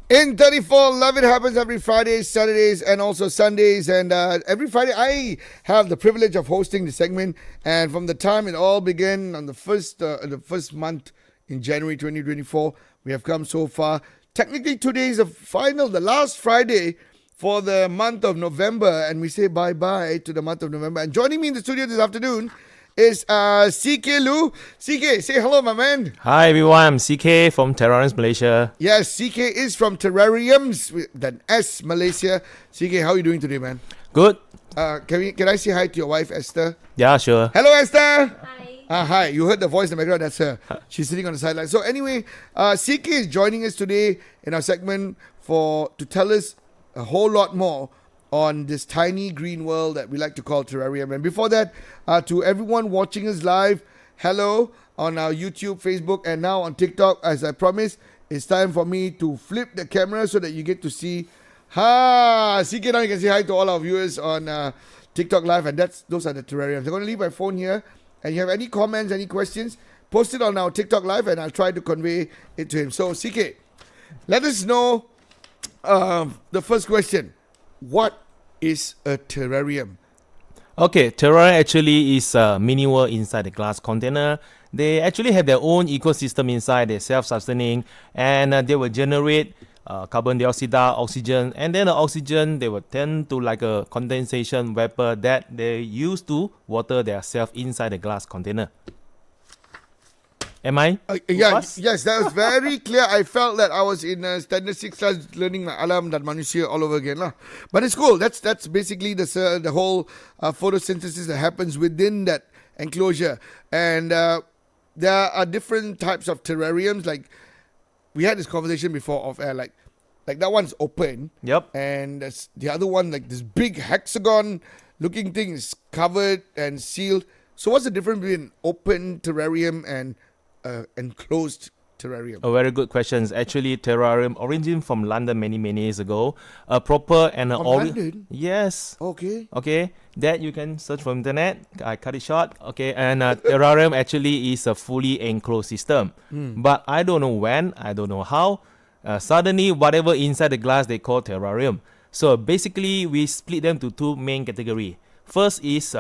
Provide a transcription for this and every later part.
In 34, Love It happens every Fridays, Saturdays, and also Sundays. And every Friday, I have the privilege of hosting the segment. And from the time it all began on the first month in January 2024, we have come so far. Technically, today is the last Friday for the month of November. And we say bye-bye to the month of November. And joining me in the studio this afternoon is Ck Loo. Ck, say hello, my man. Hi everyone, I'm Ck from Terrariums, Malaysia. Yes, Ck is from Terrariums, then S Malaysia. Ck, how are you doing today, man? Good? Can I say hi to your wife, Esther? Yeah, sure. Hello, Esther. Hi. Hi. You heard the voice in the background. That's her. She's sitting on the sideline. So anyway, Ck is joining us today in our segment to tell us a whole lot more on this tiny green world that we like to call terrarium. And before that, to everyone watching us live, hello on our YouTube, Facebook, and now on TikTok. As I promised, it's time for me to flip the camera so that you get to see. Ck, now you can say hi to all our viewers on TikTok Live, and those are the terrariums. I'm going to leave my phone here, and you have any comments, any questions, post it on our TikTok Live, and I'll try to convey it to him. So, Ck, let us know the first question. What is a terrarium? Okay, terrarium actually is a mini world inside the glass container. They actually have their own ecosystem inside. They're self-sustaining, and they will generate carbon dioxide, oxygen, and then the oxygen they will tend to like a condensation vapor that they use to water themselves inside the glass container. Am I? Yes, that was very clear. I felt that I was in standard 6 class learning my alam dan manusia all over again lah. But it's cool. That's basically the whole photosynthesis that happens within that enclosure. And there are different types of terrariums. Like we had this conversation before off air. Like that one's open. Yep. And the other one, like this big hexagon looking thing, is covered and sealed. So what's the difference between open terrarium and enclosed terrarium? A very good question. Actually, terrarium origin from London many years ago. A proper and From London? Yes. Okay. That you can search from internet. I cut it short. Okay, and terrarium actually is a fully enclosed system. But I don't know when. I don't know how. Suddenly, whatever inside the glass they call terrarium. So basically, we split them to two main categories. First is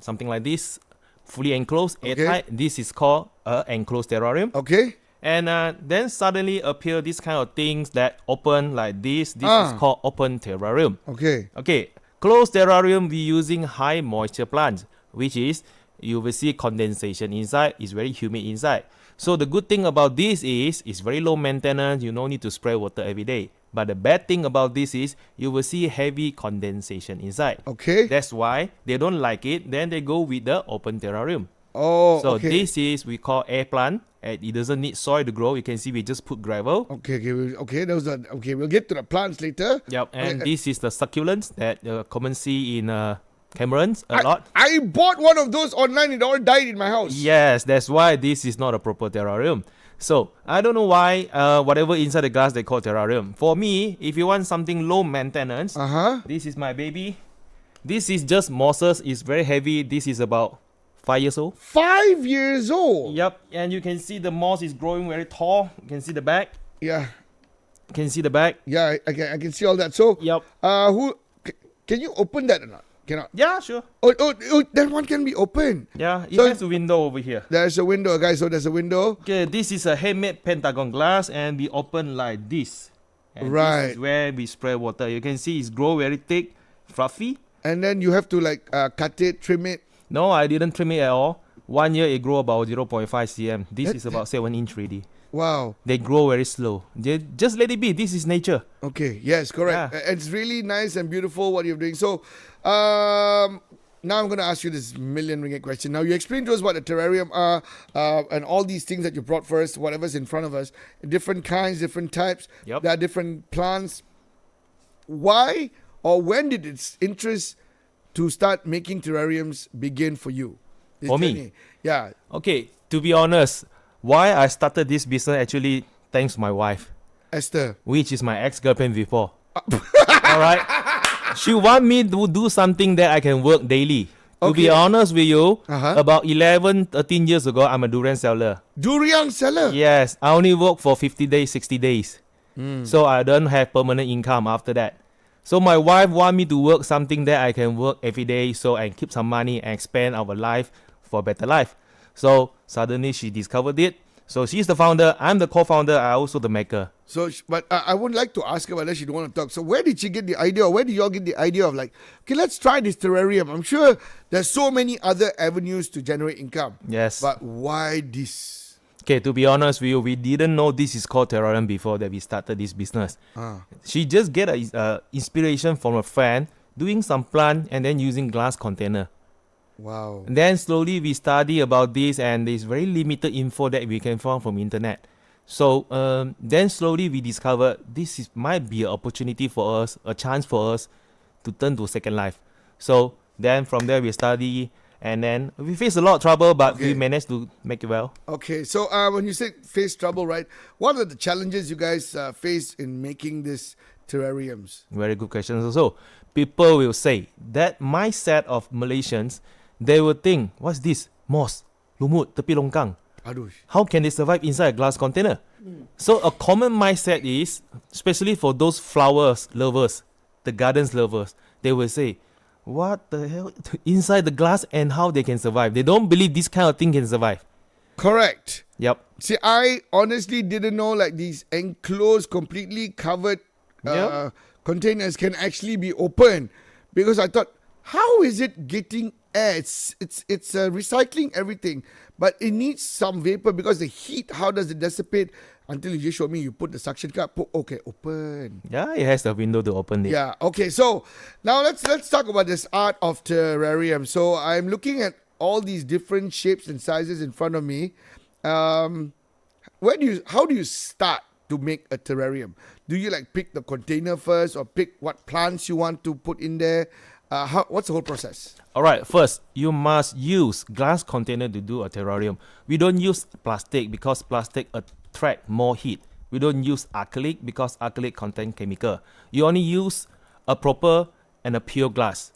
something like this. Fully enclosed, airtight. This is called enclosed terrarium. Okay. And then suddenly appear these kind of things that open like this. This is called open terrarium. Okay. Closed terrarium, we using high moisture plants, which is you will see condensation inside. It's very humid inside. So the good thing about this is it's very low maintenance. You don't need to spray water every day. But the bad thing about this is you will see heavy condensation inside. Okay. That's why they don't like it. Then they go with the open terrarium. Oh, So okay. this is we call air plant. And it doesn't need soil to grow. You can see we just put gravel. Okay. We'll get to the plants later. Yep. And this is the succulents that common see in Camerons a lot. I bought one of those online. It all died in my house. Yes, that's why this is not a proper terrarium. So I don't know why whatever inside the glass they call terrarium. For me, if you want something low maintenance, this is my baby. This is just mosses. It's very heavy. This is about 5 years old. 5 years old. Yep. And you can see the moss is growing very tall. You can see the back. Yeah. You can see the back. Yeah. I can see all that. So. Yep. Can you open that or not? Cannot. Yeah, sure. Oh, that one can be open. Yeah, it So- has a window over here. There's a window, guys. So there's a window. Okay, this is a handmade pentagon glass and we open like this. And Right. This is where we spray water. You can see it's grow very thick, fluffy. And then you have to cut it, trim it. No, I didn't trim it at all. 1 year it grow about 0.5 cm. This is about 7 inch ready. Wow. They grow very slow. Just let it be. This is nature. Okay. Yes, correct. Yeah. It's really nice and beautiful what you're doing. So, now I'm going to ask you this million ringgit question. Now, you explained to us what a terrarium are and all these things that you brought for us, whatever's in front of us, different kinds, different types. Yep. There are different plants. Why or when did its interest to start making terrariums begin for you? This For me? journey? Yeah. Okay, to be honest, why I started this business actually thanks to my wife, Esther. which is my ex-girlfriend before. Alright? She want me to do something that I can work daily. To be Okay. honest with you, Uh-huh. about 11, 13 years ago, I'm a durian seller. Durian seller. Yes, I only work for 50 days, 60 days. So I don't have permanent income after that. So my wife want me to work something that I can work every day so I keep some money and expand our life for a better life. So suddenly she discovered it. So she's the founder, I'm the co-founder, I also the maker. So, but I would like to ask her whether she don't want to talk. So, where did she get the idea, or where did y'all get the idea of like, okay, let's try this terrarium? I'm sure there's so many other avenues to generate income. Yes. But why this? Okay, to be honest with you, we didn't know this is called terrarium before that we started this business. She just get a inspiration from a friend doing some plant and then using glass container. Wow. And then slowly we study about this, and there's very limited info that we can find from internet. So then slowly we discovered might be an opportunity for us, a chance for us to turn to second life. So then from there we study, and then we faced a lot of trouble, but we managed to make it well. Okay, so when you say face trouble, right? What are the challenges you guys face in making this terrariums? Very good questions also. People will say that mindset of Malaysians, they will think, what's this? Moss, lumut, tepi longkang. Aduh. How can they survive inside a glass container? So a common mindset is, especially for those flowers lovers, the gardens lovers, they will say, what the hell? Inside the glass, and how they can survive. They don't believe this kind of thing can survive. Correct. Yep. See, I honestly didn't know like these enclosed, completely covered containers can actually be open, because I thought, how is it getting air? It's recycling everything, but it needs some vapor because the heat. How does it dissipate? Until you just showed me, you put the suction cup. Okay, open. Yeah, it has the window to open it. Yeah. Okay. So now let's talk about this art of terrarium. So I'm looking at all these different shapes and sizes in front of me. How do you start to make a terrarium? Do you like pick the container first, or pick what plants you want to put in there? What's the whole process? Alright, first, you must use glass container to do a terrarium. We don't use plastic because plastic attract more heat. We don't use acrylic because acrylic contain chemical. You only use a proper and a pure glass.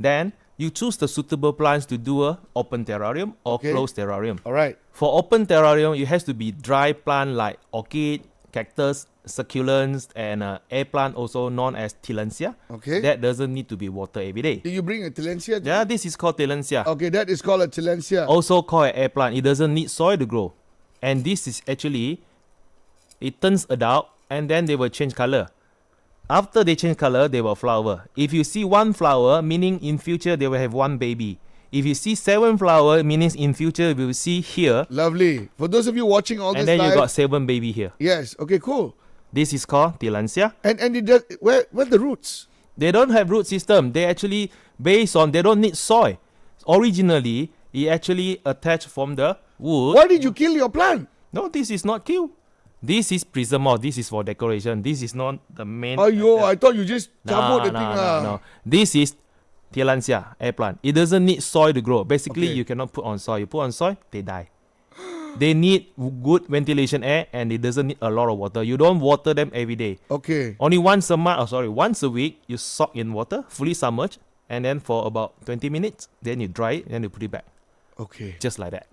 Then, you choose the suitable plants to do a open terrarium or closed terrarium. Alright. For open terrarium, it has to be dry plant like orchid, cactus, succulents, and air plant, also known as Tillandsia. Okay. That doesn't need to be watered every day. Do you bring a Tillandsia? Yeah, this is called Tillandsia. Okay, that is called a Tillandsia. Also called an air plant. It doesn't need soil to grow. And this is actually, it turns adult and then they will change color. After they change color, they will flower. If you see one flower, meaning in future they will have one baby. If you see 7 flower, meaning in future we will see here. Lovely. For those of you watching all this And then live, you got 7 baby here. Yes. Okay, cool. This is called Tillandsia. And it does, where the roots? They don't have root system. They actually, based on, they don't need soil. Originally, it actually attached from the wood. Why did you kill your plant? No, this is not kill. This is prism. This is for decoration. This is not the main. I thought you just cabut the thing. No. This is Tillandsia, air plant. It doesn't need soil to grow. Basically, you cannot put on soil. You put on soil, they die. They need good ventilation air, and it doesn't need a lot of water. You don't water them every day. Okay. Only once a week, you soak in water, fully submerged, and then for about 20 minutes, then you dry it, and then you put it back. Okay. Just like that.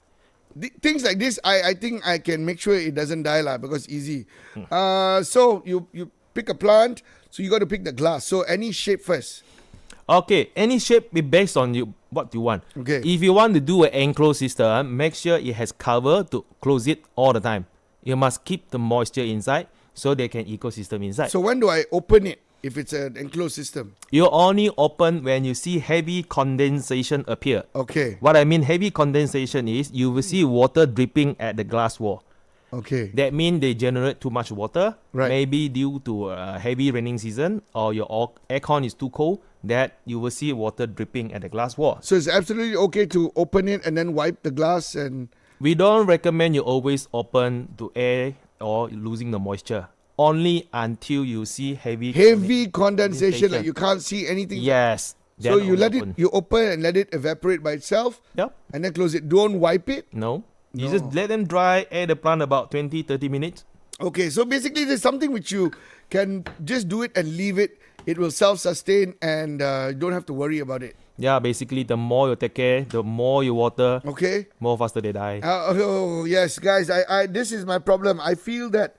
Things like this, I think I can make sure it doesn't die because easy. So you pick a plant, so you got to pick the glass. So any shape first. Okay, any shape be based on what you want. Okay. If you want to do an enclosed system, make sure it has cover to close it all the time. You must keep the moisture inside so there can ecosystem inside. So when do I open it if it's an enclosed system? You only open when you see heavy condensation appear. Okay. What I mean heavy condensation is you will see water dripping at the glass wall. Okay. That means they generate too much water. Right. Maybe due to a heavy raining season or your aircon is too cold, that you will see water dripping at the glass wall. So it's absolutely okay to open it and then wipe the glass and... We don't recommend you always open to air or losing the moisture. Only until you see heavy condensation, like you can't see anything. Yes. So you you open and let it evaporate by itself. Yep. And then close it. Don't wipe it. No. You just let them dry, air the plant about 20-30 minutes. Okay, so basically there's something which you can just do it and leave it. It will self-sustain and you don't have to worry about it. Yeah, basically the more you take care, the more you water, okay, more faster they die. Oh yes, guys, I this is my problem. I feel that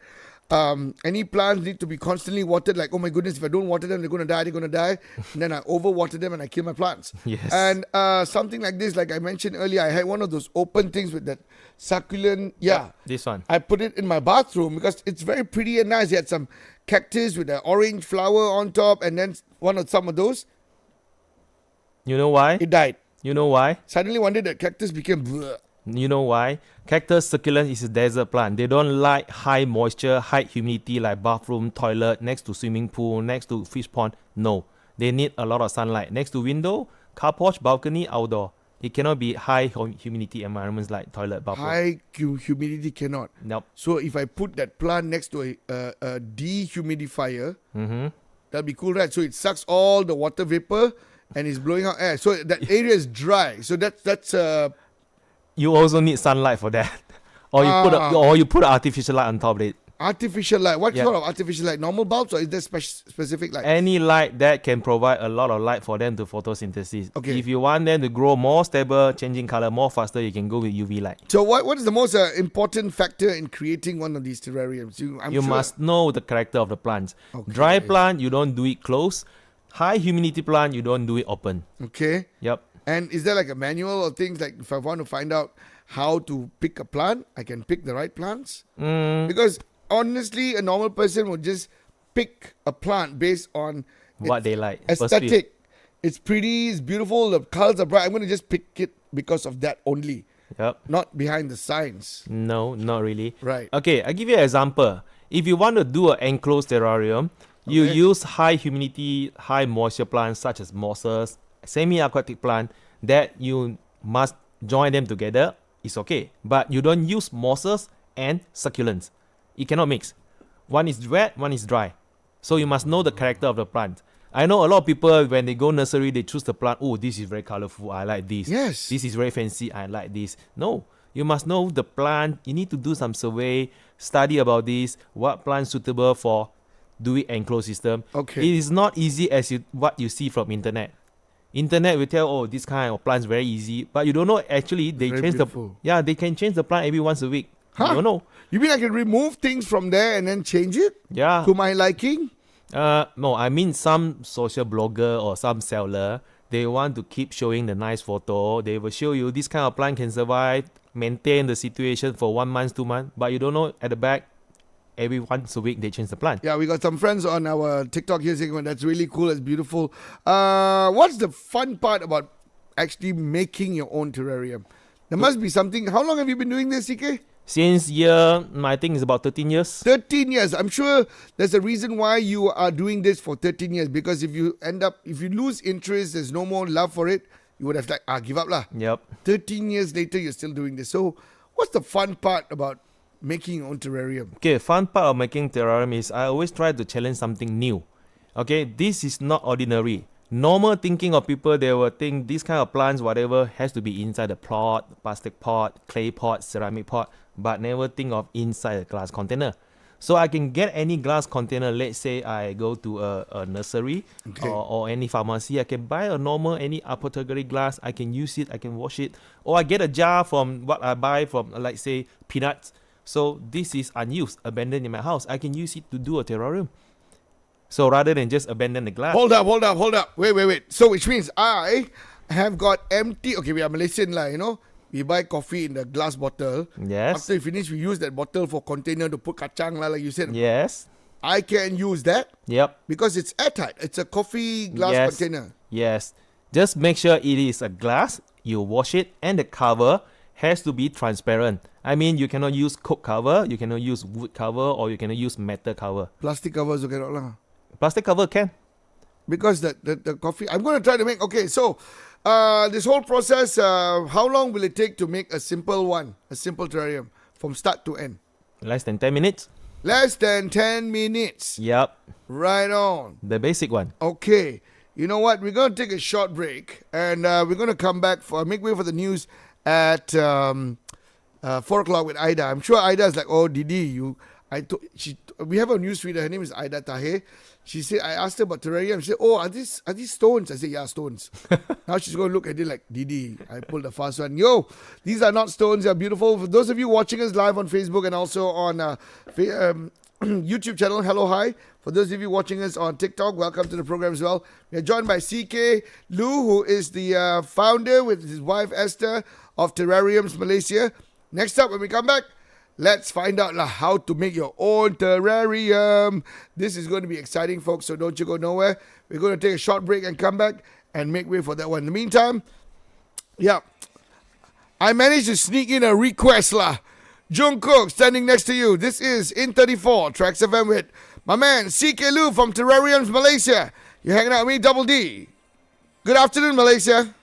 any plants need to be constantly watered. Like, oh my goodness, if I don't water them, they're going to die. And then I overwater them and I kill my plants. Yes. And something like this, like I mentioned earlier, I had one of those open things with that succulent. Yeah. This one. I put it in my bathroom because it's very pretty and nice. It had some cactus with an orange flower on top, and then some of those, You know why? it died. You know why? Suddenly one day that cactus became bleh. You know why? Cactus succulent is a desert plant. They don't like high moisture, high humidity like bathroom, toilet, next to swimming pool, next to fish pond. No. They need a lot of sunlight. Next to window, car porch, balcony, outdoor. It cannot be high humidity environments like toilet, bathroom. High humidity cannot. Nope. So if I put that plant next to a dehumidifier, Mm-hmm. that'll be cool, right? So it sucks all the water vapor and it's blowing out air. So that area is dry. So that's You also need sunlight for that. Or you put artificial light on top of it. artificial light. What Yeah. sort of artificial light? Normal bulbs or is there specific light? Any light that can provide a lot of light for them to photosynthesis. Okay. If you want them to grow more stable, changing color more faster, you can go with UV light. So what is the most important factor in creating one of these terrariums? I'm You sure- must know the character of the plants. Okay. Dry plant, you don't do it close. High humidity plant, you don't do it open. Okay. Yep. And is there like a manual or things like if I want to find out how to pick a plant, I can pick the right plants? Because honestly, a normal person would just pick a plant based on What its they like. First feel. aesthetic. It's pretty, it's beautiful, the colors are bright. I'm going to just pick it because of that only, Yep. not behind the science. No, not really. Right. Okay, I give you an example. If you want to do an enclosed terrarium, you Okay. use high humidity, high moisture plants such as mosses, semi-aquatic plant that you must join them together. It's okay, but you don't use mosses and succulents. It cannot mix. One is wet, one is dry. So you must know the character of the plant. I know a lot of people when they go nursery, they choose the plant. Oh, this is very colorful. I like this. Yes. This is very fancy. I like this. No, you must know the plant. You need to do some survey, study about this. What plant suitable for doing enclosed system? Okay. It is not easy as what you see from internet. Internet will tell, oh, this kind of plants very easy, but you don't know actually they Very change beautiful. they can change the plant every once a week. Huh? You don't know. You mean I can remove things from there and then change it Yeah. to my liking? No, I mean some social blogger or some seller, they want to keep showing the nice photo. They will show you this kind of plant can survive, maintain the situation for 1 month, 2 months, but you don't know at the back, every once a week they change the plant. Yeah, we got some friends on our TikTok here saying, "Well, that's really cool, it's beautiful." What's the fun part about actually making your own terrarium? There must be something. How long have you been doing this, CK? Since I think it's about 13 years. 13 years. I'm sure there's a reason why you are doing this for 13 years. Because if you lose interest, there's no more love for it, you would have give up lah. Yep. 13 years later, you're still doing this. So, what's the fun part about making your own terrarium? Okay, fun part of making terrarium is I always try to challenge something new. Okay, this is not ordinary. Normal thinking of people, they will think this kind of plants, whatever, has to be inside the pot, plastic pot, clay pot, ceramic pot, but never think of inside a glass container. So I can get any glass container. Let's say I go to a nursery Okay. or any pharmacy. I can buy a normal, any apothecary glass. I can use it. I can wash it. Or I get a jar from what I buy from, like say, peanuts. So this is unused, abandoned in my house. I can use it to do a terrarium. So rather than just abandon the glass. Hold up. Wait. So, which means I have got empty. Okay, we are Malaysian lah, you know. We buy coffee in the glass bottle. Yes. After we finish, we use that bottle for container to put kacang lah, like you said. Yes. I can use that Yep. because it's airtight. It's a coffee glass Yes. container. Yes. Just make sure it is a glass. You wash it and the cover has to be transparent. I mean, you cannot use Coke cover, you cannot use wood cover, or you cannot use metal cover. Plastic covers, okay, not lah. Plastic cover can. Because the coffee, I'm going to try to make. Okay, so this whole process, how long will it take to make a simple terrarium from start to end? Less than 10 minutes. Less than 10 minutes. Yep. Right on. The basic one. Okay. You know what? We're going to take a short break and we're going to come back make way for the news at 4 o'clock with Aida. I'm sure Aida is like, oh, Didi, we have a newsreader. Her name is Aida Tahir. She said, I asked her about terrarium. She said, oh, are these stones? I said, yeah, stones. Now she's going to look at it like, Didi, I pulled a fast one. Yo, these are not stones. They're beautiful. For those of you watching us live on Facebook and also on YouTube channel. Hello, hi. For those of you watching us on TikTok, welcome to the program as well. We are joined by Ck Loo, who is the founder with his wife Esther of Terrariums Malaysia. Next up, when we come back, let's find out how to make your own terrarium. This is going to be exciting, folks, so don't you go nowhere. We're going to take a short break and come back and make way for that one. In the meantime, I managed to sneak in a request Jungkook standing next to you. This is in 34 TRAXXfm with my man Ck Loo from Terrariums Malaysia. You're hanging out with me, Double D. Good afternoon, Malaysia.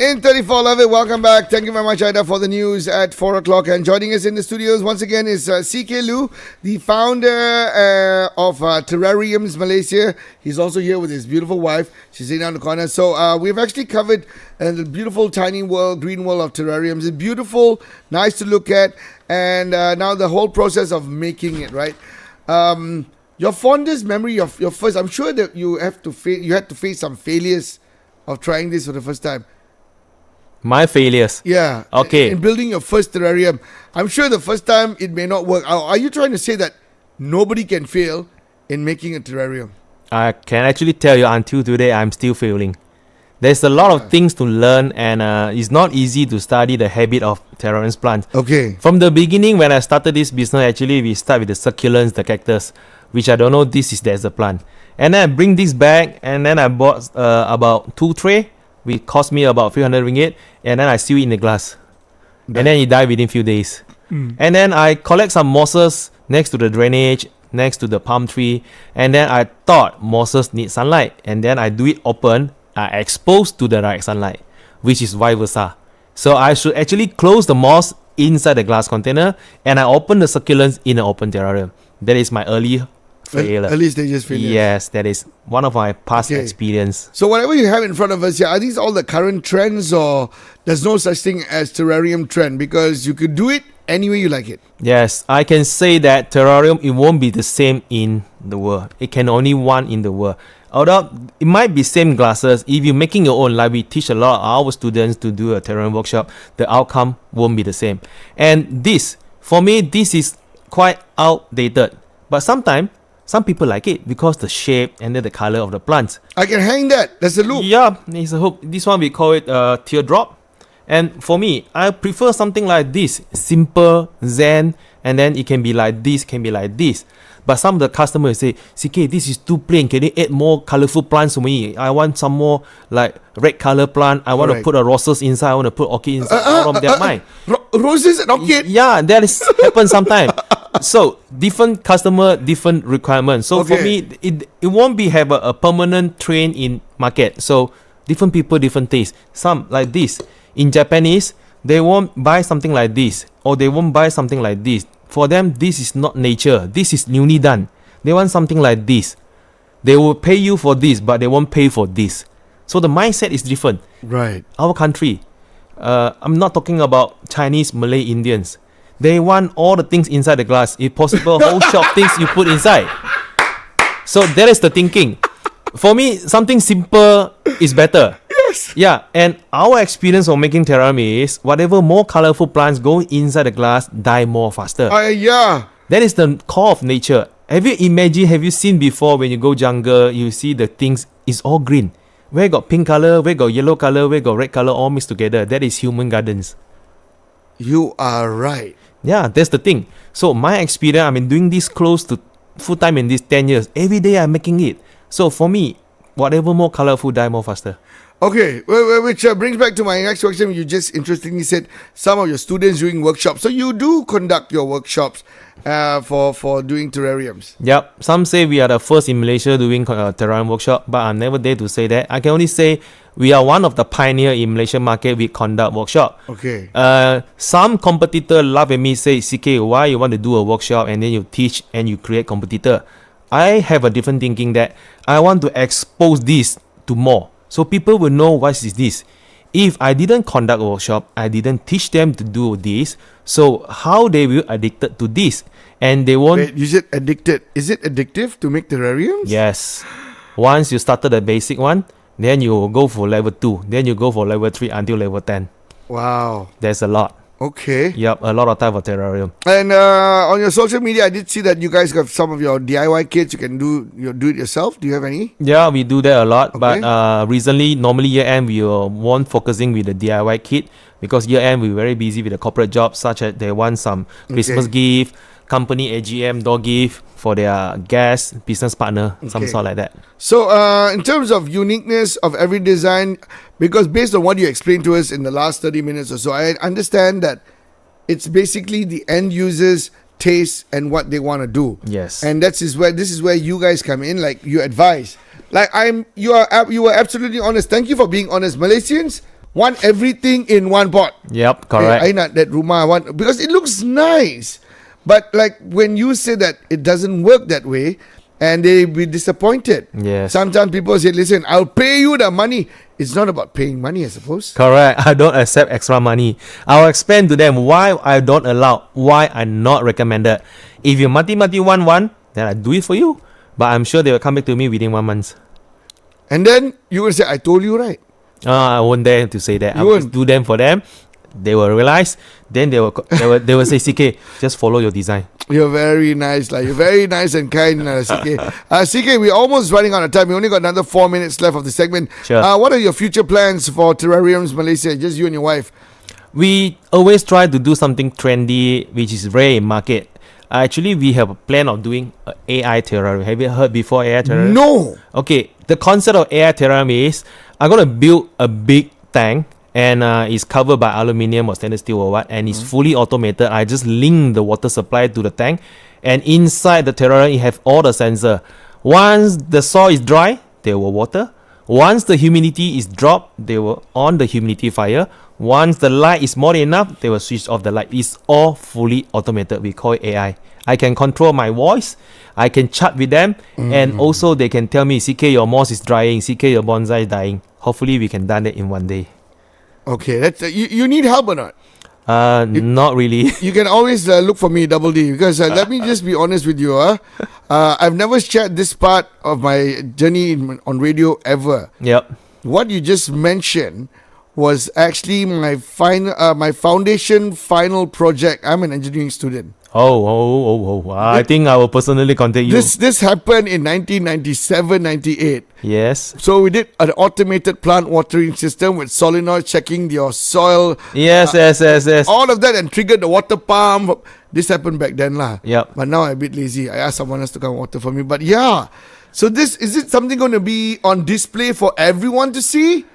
In 34, love it. Welcome back. Thank you very much, Aida, for the news at 4 o'clock. And joining us in the studios once again is Ck Loo, the founder of Terrariums Malaysia. He's also here with his beautiful wife. She's sitting down the corner. So we've actually covered the beautiful tiny world, green world of terrariums. It's beautiful, nice to look at. And now the whole process of making it, right? Your fondest memory of your first, I'm sure that you had to face some failures of trying this for the first time. My failures. Yeah. Okay. In building your first terrarium, I'm sure the first time it may not work. Are you trying to say that nobody can fail in making a terrarium? I can actually tell you until today I'm still failing. There's a lot of things to learn, and it's not easy to study the habit of terrarium plants. Okay. From the beginning, when I started this business, actually we start with the succulents, the cactus, which I don't know there's a plant. And then I bring this back, and then I bought about 2 tray, which cost me about 300 ringgit, and then I seal it in the glass. And then it died within few days. And then I collect some mosses next to the drainage, next to the palm tree, and then I thought mosses need sunlight, and then I do it open, I expose to the direct sunlight, which is vice versa. So I should actually close the moss inside the glass container, and I open the succulents in an open terrarium. That is my early failure. Early stages failure. Yes, that is one of my past experience. So whatever you have in front of us here, are these all the current trends, or there's no such thing as terrarium trend? Because you could do it any way you like it. Yes, I can say that terrarium, it won't be the same in the world. It can only one in the world. Although it might be same glasses, if you're making your own, like we teach a lot of our students to do a terrarium workshop, the outcome won't be the same. And this, for me, this is quite outdated. But sometimes, some people like it because the shape and then the color of the plants. I can hang that. That's a loop. Yeah, it's a hook. This one we call it teardrop. And for me, I prefer something like this. Simple, zen, and then it can be like this, can be like this. But some of the customers say, CK, this is too plain. Can you add more colorful plants for me? I want some more like red color plant. I want to put a roses inside. I want to put orchid inside. Out of their mind. Roses and orchid? Yeah, that is happens sometimes. So different customer, different requirements. So for me, it won't be have a permanent trend in market. So different people, different taste. Some like this. In Japanese, they won't buy something like this, or they won't buy something like this. For them, this is not nature. This is newly done. They want something like this. They will pay you for this, but they won't pay for this. So the mindset is different. Right. Our country, I'm not talking about Chinese, Malay, Indians. They want all the things inside the glass. If possible, whole shop things you put inside. So that is the thinking. For me, something simple is better. Yes. Yeah, and our experience of making terrarium is whatever more colorful plants go inside the glass, die more faster. Yeah. That is the core of nature. Have you seen before when you go jungle, you see the things is all green. Where got pink color, where got yellow color, where got red color, all mixed together. That is human gardens. You are right. Yeah, that's the thing. So my experience, I've been doing this close to full time in these 10 years. Every day I'm making it. So for me, whatever more colorful, die more faster. Okay, which brings back to my next question. You just interestingly said some of your students doing workshops. So you do conduct your workshops for doing terrariums. Yep. Some say we are the first in Malaysia doing terrarium workshop, but I'm never there to say that. I can only say we are one of the pioneer in Malaysian market. We conduct workshop. Okay. Some competitor laugh at me, say, CK, why you want to do a workshop and then you teach and you create competitor? I have a different thinking that I want to expose this to more. So people will know what is this. If I didn't conduct a workshop, I didn't teach them to do this. So how they will addicted to this? And they won't... Wait, you said addicted. Is it addictive to make terrariums? Yes. Once you started the basic one, then you go for level 2. Then you go for level 3 until level 10. Wow. There's a lot. Okay. Yep, a lot of type of terrarium. And on your social media, I did see that you guys have some of your DIY kits. You can do it yourself. Do you have any? Yeah, we do that a lot. Okay. But recently, normally year end, we weren't focusing with the DIY kit because year end we're very busy with the corporate jobs, such as they want some Christmas gift, company AGM door gift for their guests, business partner, some sort like that. So in terms of uniqueness of every design, because based on what you explained to us in the last 30 minutes or so, I understand that it's basically the end user's taste and what they want to do. Yes. And this is where you guys come in, like you advise. Like you are absolutely honest. Thank you for being honest. Malaysians want everything in one pot. Yep, correct. I nak that rumah, I want, because it looks nice. But like when you say that it doesn't work that way, and they be disappointed. Yes. Sometimes people say, listen, I'll pay you the money. It's not about paying money, I suppose. Correct. I don't accept extra money. I'll explain to them why I don't allow, why I'm not recommended. If you mati want one, then I do it for you. But I'm sure they will come back to me within 1 month. And then you will say, I told you right. I won't dare to say that. I You will won't. do them for them. They will realize. Then they will say, CK, just follow your design. You're very nice, like you're very nice and kind, CK. CK, we're almost running out of time. We only got another 4 minutes left of the segment. Sure. What are your future plans for Terrariums Malaysia? Just you and your wife. We always try to do something trendy, which is rare in market. Actually, we have a plan of doing a AI terrarium. Have you heard before AI terrarium? No. Okay, the concept of AI terrarium is I'm gonna build a big tank, and it's covered by aluminium or stainless steel or what, and it's fully automated. I just link the water supply to the tank, and inside the terrarium it have all the sensor. Once the soil is dry, they will water. Once the humidity is dropped, they will on the humidifier. Once the light is more than enough, they will switch off the light. It's all fully automated. We call it AI. I can control my voice. I can chat with them, and also they can tell me, CK, your moss is drying. CK, your bonsai is dying. Hopefully, we can done it in 1 day. Okay, that's you need help or not? Not really. You can always look for me, Double D, because let me just be honest with you. I've never shared this part of my journey on radio ever. Yep. What you just mentioned was actually my foundation final project. I'm an engineering student. I think I will personally contact you. This happened in 1997, 98. Yes. So we did an automated plant watering system with solenoid checking your soil. Yes. All of that, and triggered the water pump. This happened back then lah. Yep. But now I'm a bit lazy. I asked someone else to come water for me. But yeah. So is it something going to be on display for everyone to see?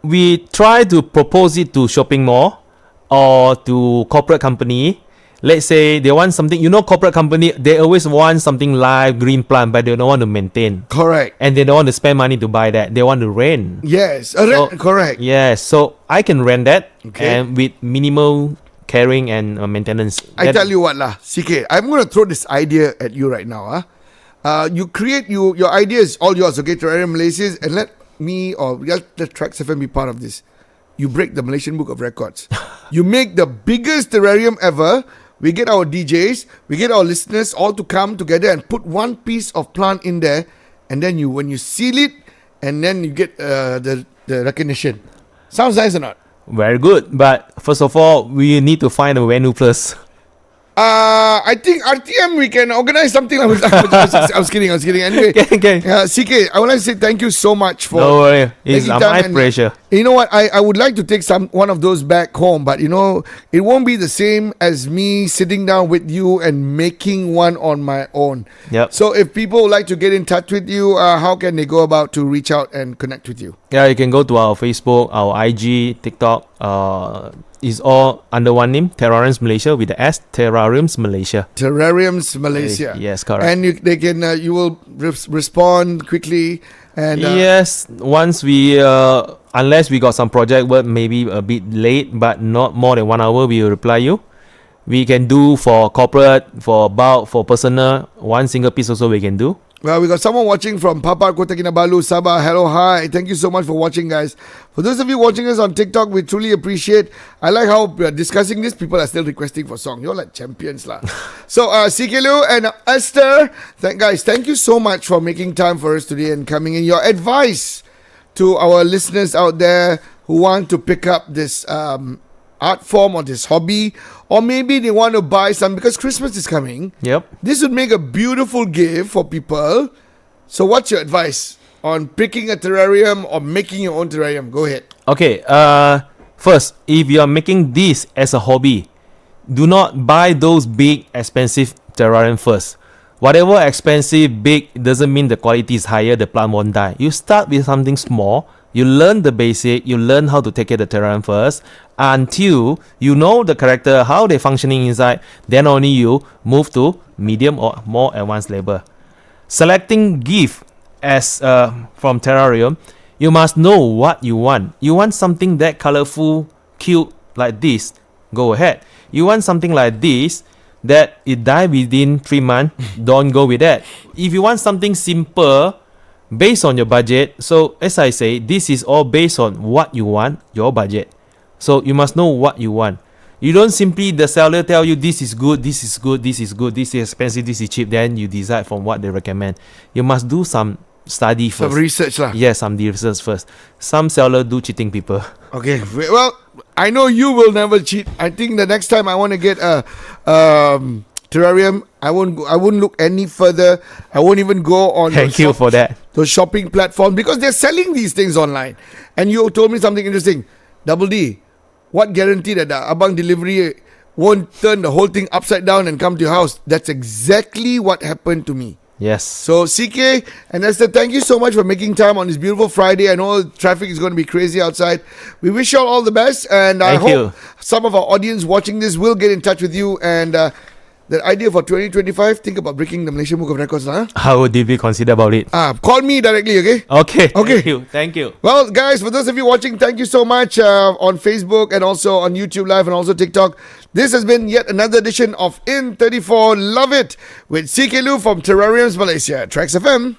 We try to propose it to shopping mall or to corporate company. Let's say they want something, corporate company, they always want something live, green plant, but they don't want to maintain. Correct. And they don't want to spend money to buy that. They want to rent. Yes, correct. Yes, so I can rent that, Okay. and with minimal caring and maintenance. I tell you what lah, CK, I'm going to throw this idea at you right now. You create, your idea is all yours, okay, Terrarium Malaysia, and let me or let TRAXXfm be part of this. You break the Malaysian Book of Records. You make the biggest terrarium ever. We get our DJs, we get our listeners all to come together and put one piece of plant in there, and then when you seal it, and then you get the recognition. Sounds nice or not? Very good, but first of all, we need to find a venue first. I think RTM we can organize something. I was kidding. Anyway, Okay. CK, I want to say thank you so much for. No worry, it's taking time my and, pressure. You know what? I would like to take one of those back home, but it won't be the same as me sitting down with you and making one on my own. Yep. So if people would like to get in touch with you, how can they go about to reach out and connect with you? Yeah, you can go to our Facebook, our IG, TikTok. Is all under one name, Terrariums Malaysia with the S, Terrariums Malaysia. Terrariums Malaysia. Yes, correct. And you will respond quickly. And yes, once we unless we got some project work, maybe a bit late, but not more than 1 hour, we will reply you. We can do for corporate, for bulk, for personal, one single piece also we can do. Well, we got someone watching from Papar, Kota Kinabalu, Sabah. Hello, hi. Thank you so much for watching, guys. For those of you watching us on TikTok, we truly appreciate. I like how we are discussing this. People are still requesting for song. You're like champions, lah. So, Ck Loo and Esther, thank you so much for making time for us today and coming in. Your advice to our listeners out there who want to pick up this art form or this hobby, or maybe they want to buy some because Christmas is coming. Yep. This would make a beautiful gift for people. So what's your advice on picking a terrarium or making your own terrarium? Go ahead. Okay, first, if you are making this as a hobby, do not buy those big, expensive terrarium first. Whatever expensive, big, doesn't mean the quality is higher, the plant won't die. You start with something small. You learn the basic, you learn how to take care of the terrarium first until you know the character, how they're functioning inside. Then only you move to medium or more advanced level. Selecting gift as from terrarium, You must know what you want. You want something that colorful, cute like this, go ahead. You want something like this that it die within 3 months, don't go with that. If you want something simple based on your budget, so as I say, this is all based on what you want, your budget. So you must know what you want. You don't simply the seller tell you this is good, this is good, this is good, this is expensive, this is cheap, then you decide from what they recommend. You must do some study first. Some research lah. Yes, some research first. Some seller do cheating people. Okay, well, I know you will never cheat. I think the next time I want to get a terrarium, I won't look any further. I won't even go on Thank you for that. those shopping platforms because they're selling these things online. And you told me something interesting. Double D, what guarantee that the Abang delivery won't turn the whole thing upside down and come to your house? That's exactly what happened to me. Yes. So CK and Esther, thank you so much for making time on this beautiful Friday. I know traffic is going to be crazy outside. We wish you all the best, and I hope some of our audience watching this will get in touch with you. And that idea for 2025, think about breaking the Malaysian Book of Records. How would you consider about it? Call me directly, okay? Okay. Thank you. Well, guys, for those of you watching, thank you so much on Facebook and also on YouTube Live and also TikTok. This has been yet another edition of In 34 Love It with Ck Loo from Terrariums Malaysia. TRAXXfm.